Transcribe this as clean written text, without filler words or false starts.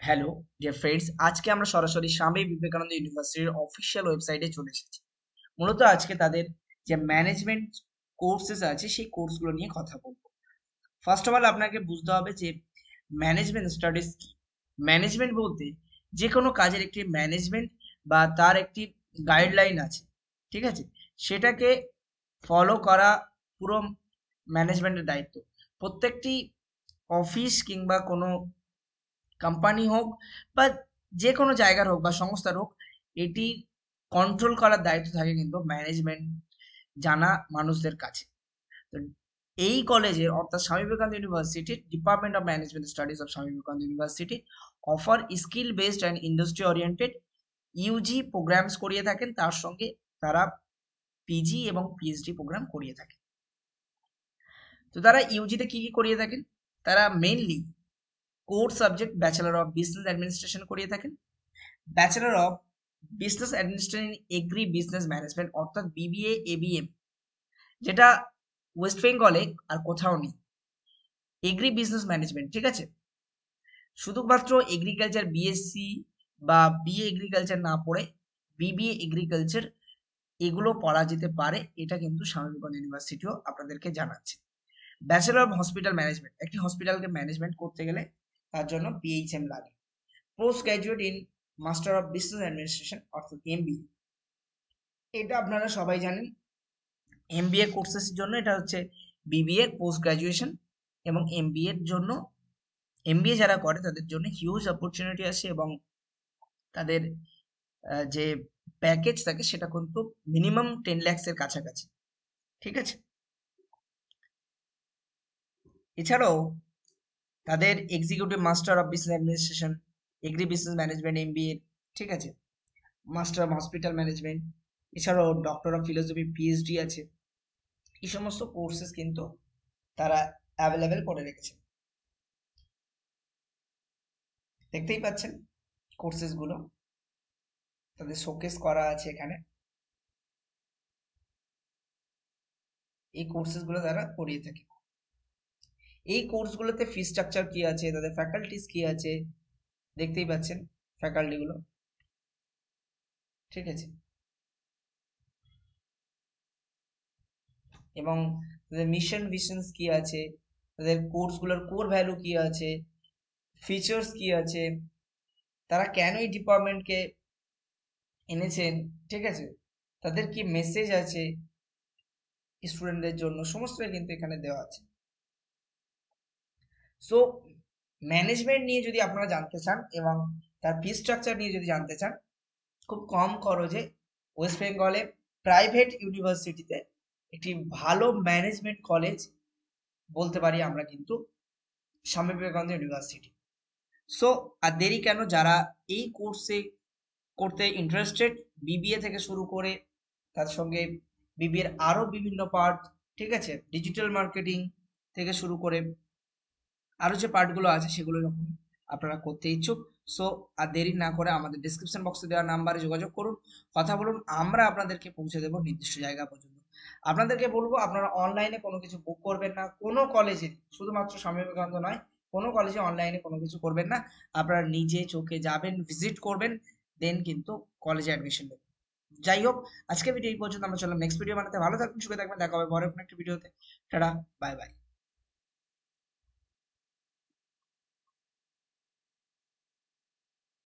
Hello dear friends, আজকে আমরা সরাসরি স্বামী বিবেকানন্দ ইউনিভার্সিটির অফিসিয়াল ওয়েবসাইটে চলে এসেছি। মূলত আজকে তাদের যে ম্যানেজমেন্ট কোর্সেস আছে সেই কোর্সগুলো নিয়ে কথা বলবো। ফার্স্ট অফ অল আপনাকে বুঝতে হবে যে ম্যানেজমেন্ট স্টাডিজ কি। ম্যানেজমেন্ট বলতে যে কোনো কাজের একটি ম্যানেজমেন্ট বা তার একটি গাইডলাইন আছে, ঠিক আছে, সেটাকে ফলো করা পুরো ম্যানেজমেন্টের দায়িত্ব। প্রত্যেকটি অফিস কিংবা কোনো কোম্পানি হোক বা যে কোনো জায়গার হোক বা সংস্থার হোক, এটি কন্ট্রোল করার দায়িত্ব থাকে কিন্তু ম্যানেজমেন্ট জানা মানুষদের কাছে। তো এই কলেজের অর্থাৎ স্বামী বিবেকানন্দ ইউনিভার্সিটির department of management studies of Swami Vivekananda university offer skill based and industry oriented UG programmes করিয়ে থাকেন, তার সঙ্গে তারা পিজি এবং পিএইচডি প্রোগ্রাম করিয়ে থাকেন। তো তারা ইউজিতে কি কি করিয়ে থাকেন? তারা mainly core subject bachelor of business administration করিয়ে থাকেন, bachelor of business administration agri business management অর্থাৎ বিবিএ এবিএম, যেটা ওয়েস্ট বেঙ্গলে আর কোথাও নেই। এগ্রি বিজনেস ম্যানেজমেন্ট, ঠিক আছে, শুধুমাত্র এগ্রিকালচার বিএসসি বা বিএ এগ্রিকালচার না পড়ে বিবিএ এগ্রিকালচার এগুলো পড়া যেতে পারে, এটা কিন্তু স্বামী বিবেকানন্দ ইউনিভার্সিটিও আপনাদেরকে জানাচ্ছে। ব্যাচেলর অফ হসপিটাল ম্যানেজমেন্ট, একটি হসপিটালকে ম্যানেজমেন্ট করতে গেলে তার জন্য পিএইচএম লাগে। Post graduate in master of business administration অর্থাৎ এমবিএ, এটা আপনারা সবাই জানেন। এমবিএ কোর্সের জন্য এটা হচ্ছে বিবিএ পোস্ট গ্রাজুয়েশন, এবং এমবিএ এর জন্য এমবিএ যারা করে তাদের জন্য হিউজ অপরচুনিটি আছে, এবং তাদের যে প্যাকেজ থাকে সেটা কিন্তু মিনিমাম 10 lakhs এর কাছাকাছি, ঠিক আছে। এছাড়াও তাদের executive master of business administration agri business management MBA, ঠিক আছে, মাস্টার অফ হসপিটাল ম্যানেজমেন্ট, এছাড়াও ডক্টর অফ ফিলোসফি পিএইচডি আছে। এই সমস্ত কোর্সেস কিন্তু তারা অ্যাভেলেবেল করে রেখেছে, দেখতেই পাচ্ছেন কোর্সেস গুলো তাদের শোকেস করা আছে এখানে। এই কোর্সেস গুলো তারা করিয়ে থাকে। এই কোর্সগুলোতে ফি স্ট্রাকচার কি আছে, তাদের ফ্যাকাল্টিস কি আছে, দেখতেই পাচ্ছেন ফ্যাকাল্টি গুলো, ঠিক আছে, এবং তাদের মিশন ভিশনস কি আছে, তাদের কোর্সগুলোর কোর ভ্যালু কি আছে, ফিচার্স কি আছে, তারা কেন এই ডিপার্টমেন্টকে এনেছেন, ঠিক আছে, তাদের কি মেসেজ আছে স্টুডেন্টদের জন্য, সমস্তই কিন্তু এখানে দেওয়া আছে। সো ম্যানেজমেন্ট নিয়ে যদি আপনারা জানতে চান এবং তার ফি স্ট্রাকচার নিয়ে যদি জানতে চান, খুব কম খরচে ওয়েস্ট বেঙ্গলে প্রাইভেট ইউনিভার্সিটিতে একটি ভালো ম্যানেজমেন্ট কলেজ বলতে পারি আমরা কিন্তু স্বামী বিবেকানন্দ ইউনিভার্সিটি। সো আর দেরি কেন, যারা এই কোর্সে করতে ইন্টারেস্টেড, বিবিএ থেকে শুরু করে তার সঙ্গে বিবিএ এর আরো বিভিন্ন পার্ট, ঠিক আছে, ডিজিটাল মার্কেটিং থেকে শুরু করে আরো যে পার্টগুলো আছে সেগুলো যখন আপনারা করতে ইচ্ছুক, সো আর দেরি না করে আমাদের ডিসক্রিপশন বক্সে দেওয়া নাম্বারে যোগাযোগ করুন, কথা বলুন, আমরা আপনাদেরকে পৌঁছে দেবো নির্দিষ্ট জায়গা পর্যন্ত। আপনাদেরকে বলবো আপনারা অনলাইনে কোনো কিছু বুক করবেন না, কোনো কলেজে, শুধুমাত্র স্বামী বিবেকানন্দ নয়, কোনো কলেজে অনলাইনে কোনো কিছু করবেন না। আপনারা নিজে চোখে যাবেন, ভিজিট করবেন, দেন কিন্তু কলেজে অ্যাডমিশন নেবেন। যাই হোক, আজকে ভিডিও এই পর্যন্ত, আমরা চললাম নেক্সট ভিডিও বানাতে। ভালো থাকবেন, সুখে থাকবেন, দেখা হবে পরের কোনো একটা ভিডিওতে। Tata, bye bye.